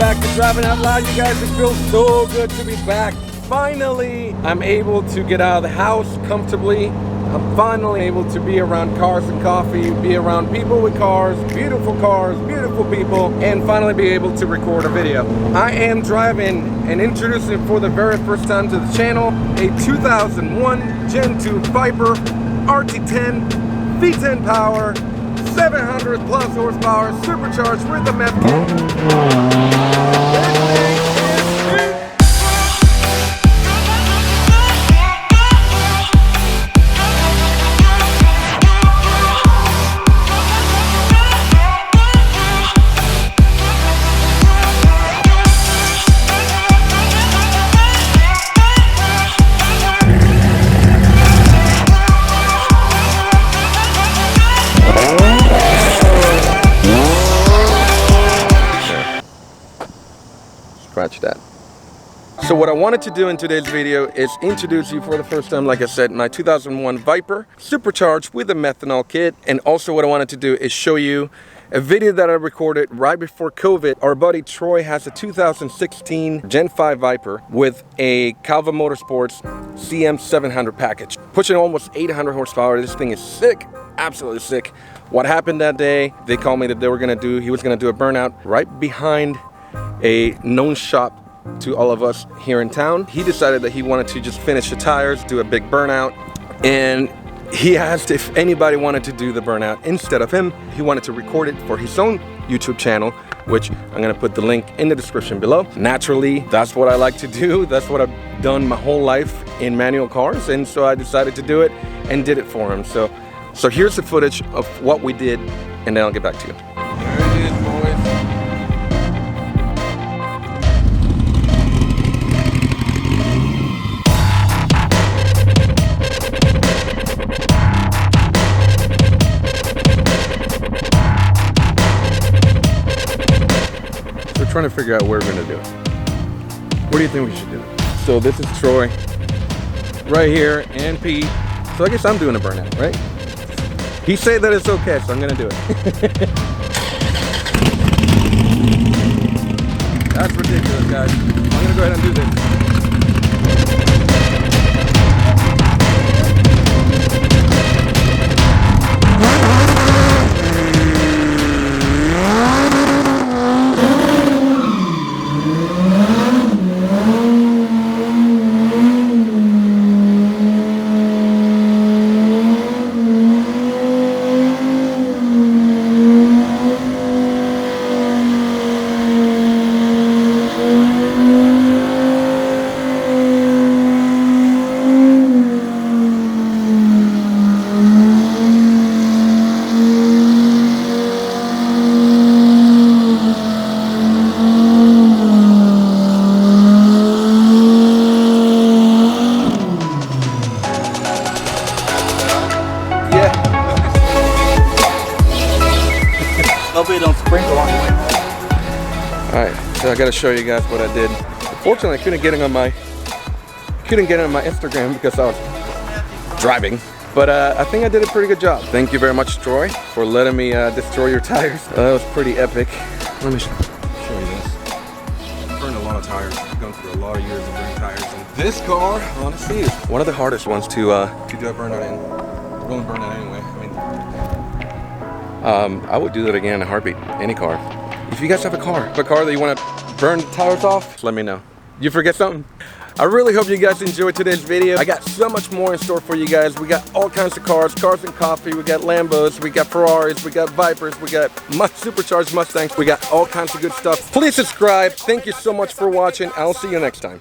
back to Driving Out Loud, you guys. It feels so good to be back. Finally, I'm able to get out of the house comfortably. I'm finally able to be around cars and coffee, be around people with cars, beautiful people, and finally be able to record a video. I am driving and introducing for the very first time to the channel a 2001 Gen 2 VIPER RT10 V10 power, 700 plus horsepower, supercharged with the meth Scratch that. So what I wanted to do in today's video is introduce you for the first time, like I said, my 2001 VIPER supercharged with a methanol kit. And also what I wanted to do is show you a video that I recorded right before COVID. Our buddy Troy has a 2016 Gen 5 VIPER with a Calvo Motorsports CM700 package, pushing almost 800 horsepower. This thing is sick, absolutely sick. What happened that day, they called me that he was gonna do a burnout right behind a known shop to all of us here in town. He decided that he wanted to just finish the tires, do a big burnout, and he asked if anybody wanted to do the burnout instead of him. He wanted to record it for his own YouTube channel, which I'm gonna put the link in the description below. Naturally, that's what I like to do. That's what I've done my whole life in manual cars, and so I decided to do it and did it for him. So here's the footage of what we did, and then I'll get back to you. There it is, boys. Trying to figure out where we're gonna do it. What do you think we should do? So this is Troy right here and Pete. So I guess I'm doing a burnout, right? He said that it's okay, so I'm gonna do it. That's ridiculous, guys. I'm gonna go ahead and do this. Don't sprinkle on the way. Alright, so I gotta show you guys what I did. Unfortunately, I couldn't get it on my Instagram because I was driving. But I think I did a pretty good job. Thank you very much, Troy, for letting me destroy your tires. That was pretty epic. Let me show you this. I've burned a lot of tires. I've gone through a lot of years of burning tires. And this car, honestly, is one of the hardest ones to do a burnout in. We're going to burn it anyway. I would do that again in a heartbeat, any car. If you guys have a car that you want to burn the tires off, let me know. You forget something? I really hope you guys enjoyed today's video. I got so much more in store for you guys. We got all kinds of cars and coffee. We got Lambos, we got Ferraris, we got Vipers, we got supercharged Mustangs. We got all kinds of good stuff. Please subscribe. Thank you so much for watching. I'll see you next time.